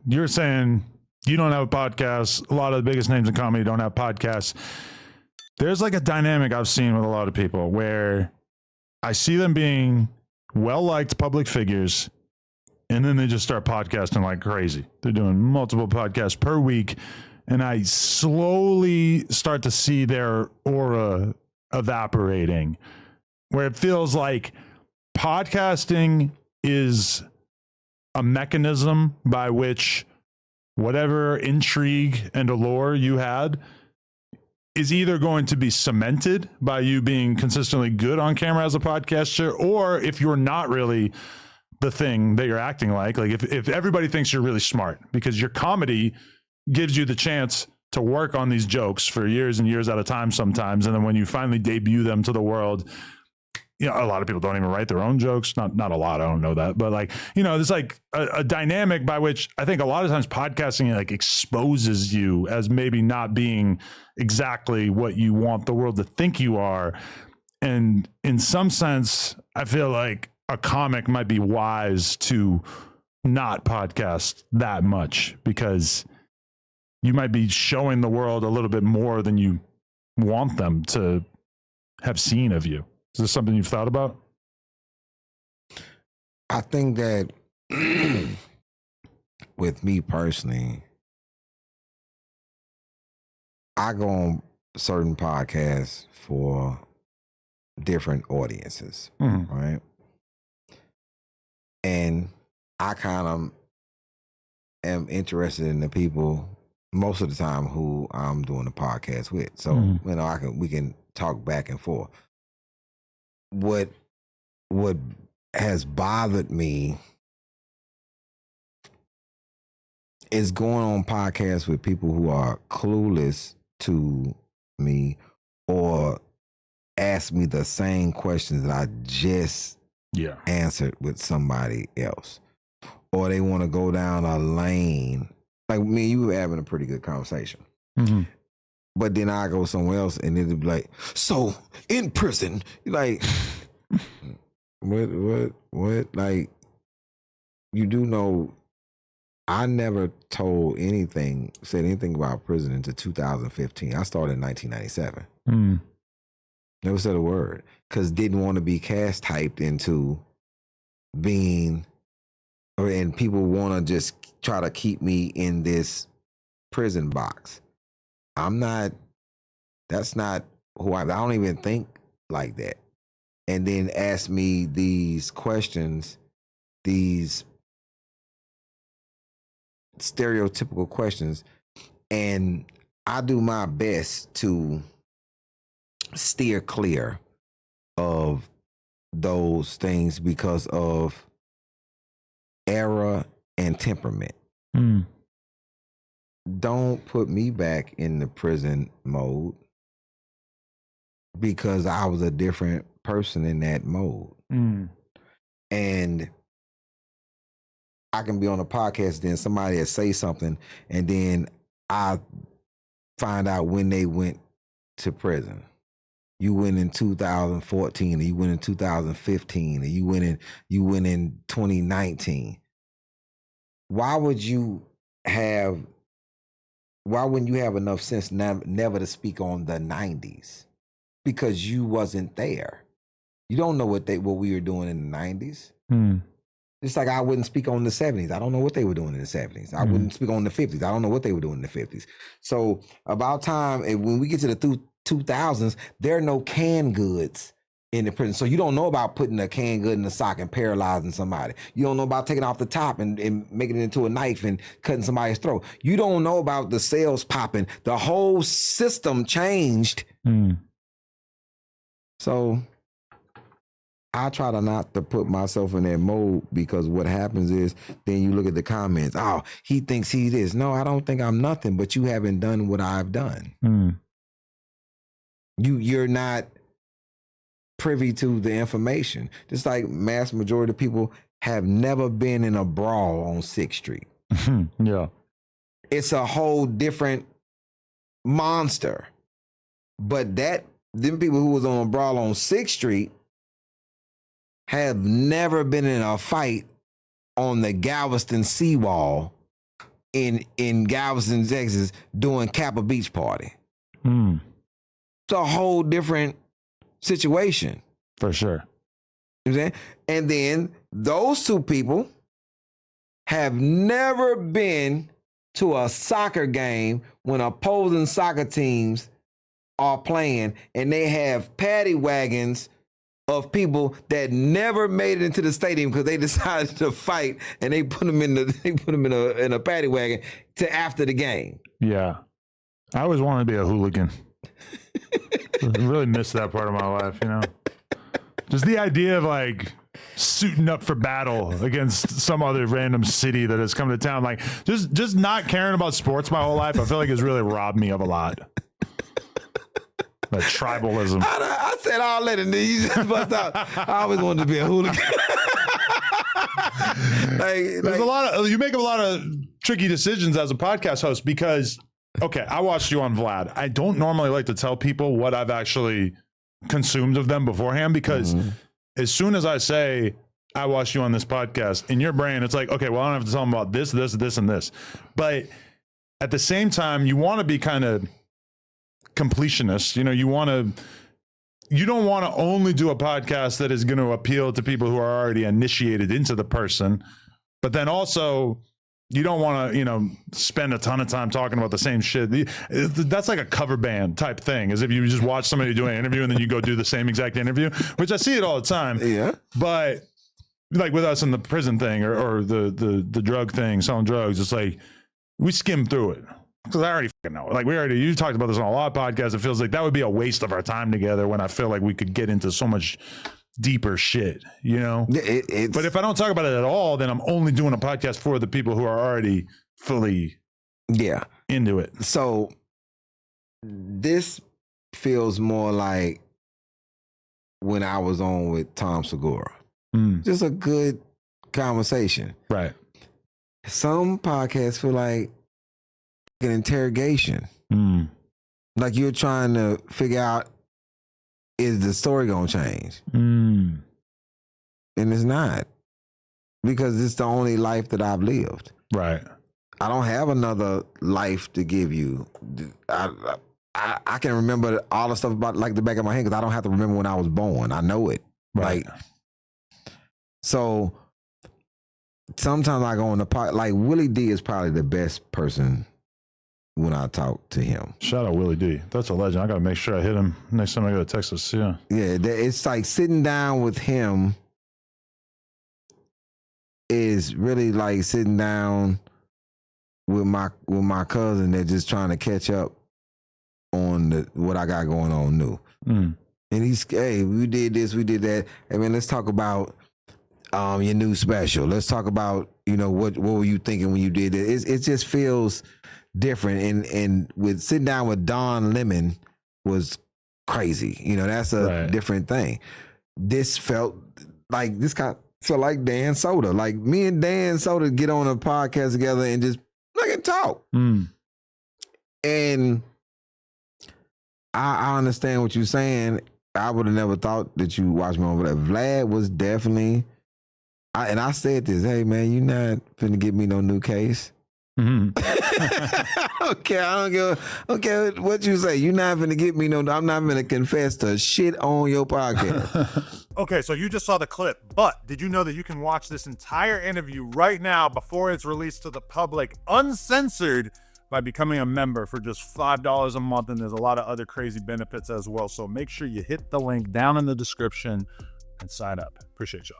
you're saying you don't have a podcast. A lot of the biggest names in comedy don't have podcasts. There's like a dynamic I've seen with a lot of people where I see them being well-liked public figures, and then they just start podcasting like crazy. They're doing multiple podcasts per week, and I slowly start to see their aura evaporating, where it feels like podcasting is a mechanism by which whatever intrigue and allure you had is either going to be cemented by you being consistently good on camera as a podcaster, or if you're not really the thing that you're acting like if everybody thinks you're really smart because your comedy gives you the chance to work on these jokes for years and years at a time sometimes, and then when you finally debut them to the world, you know, a lot of people don't even write their own jokes. Not a lot. I don't know that. But like, you know, there's like a dynamic by which I think a lot of times podcasting like exposes you as maybe not being exactly what you want the world to think you are. And in some sense, I feel like a comic might be wise to not podcast that much because you might be showing the world a little bit more than you want them to have seen of you. Is this something you've thought about? I think that with me personally, I go on certain podcasts for different audiences, right? And I kind of am interested in the people most of the time who I'm doing the podcast with. So, you know, we can talk back and forth. What has bothered me is going on podcasts with people who are clueless to me or ask me the same questions that I just answered with somebody else. Or they want to go down a lane. Like me and you were having a pretty good conversation. But then I go somewhere else and it'll be like, so in prison, you're like, what? Like, you do know, I never said anything about prison until 2015. I started in 1997. Never said a word because didn't want to be cast typed into being, and people want to just try to keep me in this prison box. That's not who I don't even think like that. And then ask me these questions, these stereotypical questions. And I do my best to steer clear of those things because of era and temperament. Don't put me back in the prison mode because I was a different person in that mode. And I can be on a podcast, then somebody will say something, and then I find out when they went to prison. You went in 2014, or you went in 2015, or you went in 2019. Why wouldn't you have enough sense never to speak on the 90s? Because you wasn't there. You don't know what we were doing in the 90s. It's like I wouldn't speak on the 70s. I don't know what they were doing in the 70s. I wouldn't speak on the 50s. I don't know what they were doing in the 50s. So about time, when we get to the 2000s, there are no canned goods in the prison. So you don't know about putting a canned good in a sock and paralyzing somebody. You don't know about taking off the top and making it into a knife and cutting somebody's throat. You don't know about the cells popping. The whole system changed. So I try to not to put myself in that mode because what happens is then you look at the comments. Oh, he thinks he this. No, I don't think I'm nothing, but you haven't done what I've done. You're not privy to the information. Just like mass majority of people have never been in a brawl on 6th Street. It's a whole different monster. But them people who was on a brawl on 6th Street have never been in a fight on the Galveston seawall in Galveston, Texas, doing Kappa Beach Party. Mm. It's a whole different situation. For sure. You know what I'm saying? And then those two people have never been to a soccer game when opposing soccer teams are playing, and they have paddy wagons of people that never made it into the stadium because they decided to fight, and they put them in a paddy wagon to after the game. Yeah, I always wanted to be a hooligan. I really miss that part of my life, you know. Just the idea of like suiting up for battle against some other random city that has come to town, like just not caring about sports my whole life. I feel like it's really robbed me of a lot. Like tribalism. I said all that, and then you just bust out. I always wanted to be a hooligan. There's a lot of, you make a lot of tricky decisions as a podcast host because, okay, I watched you on Vlad. I don't normally like to tell people what I've actually consumed of them beforehand because as soon as I say I watched you on this podcast, in your brain it's like, okay, well, I don't have to tell them about this, and this. But at the same time, you want to be kind of completionist. You know, you don't want to only do a podcast that is going to appeal to people who are already initiated into the person, but then also you don't want to, you know, spend a ton of time talking about the same shit. That's like a cover band type thing, as if you just watch somebody do an interview and then you go do the same exact interview, which I see it all the time. Yeah. But like with us in the prison thing or the drug thing, selling drugs, it's like we skim through it. Because I already fucking know. Like you talked about this on a lot of podcasts. It feels like that would be a waste of our time together when I feel like we could get into so much deeper shit, you know? But if I don't talk about it at all, then I'm only doing a podcast for the people who are already fully into it. So this feels more like when I was on with Tom Segura. Just a good conversation. Right. Some podcasts feel like an interrogation. Like you're trying to figure out, is the story gonna change? And it's not, because it's the only life that I've lived. Right. I don't have another life to give you. I can remember all the stuff about like the back of my hand because I don't have to remember when I was born. I know it. Right. Like, so sometimes I go on the pod, like Willie D is probably the best person when I talk to him. Shout out Willie D. That's a legend. I got to make sure I hit him next time I go to Texas. Yeah. Yeah. It's like sitting down with him is really like sitting down with my cousin that's just trying to catch up on what I got going on new. And he's, hey, we did this, we did that. Hey man, let's talk about your new special. Let's talk about, you know, what were you thinking when you did it? It just feels different. And with sitting down with Don Lemon was crazy. You know, that's a different thing. This felt like like Dan Soda. Like me and Dan Soda get on a podcast together and just and talk. And I understand what you're saying. I would have never thought that you watched me over there. Vlad was definitely, and I said this, hey man, you not finna get me no new case. Okay, I don't care what you say. You're not finna get me no, I'm not finna confess to shit on your podcast. Okay, so you just saw the clip, but did you know that you can watch this entire interview right now before it's released to the public, uncensored, by becoming a member for just $5 a month, and there's a lot of other crazy benefits as well. So make sure you hit the link down in the description and sign up. Appreciate y'all.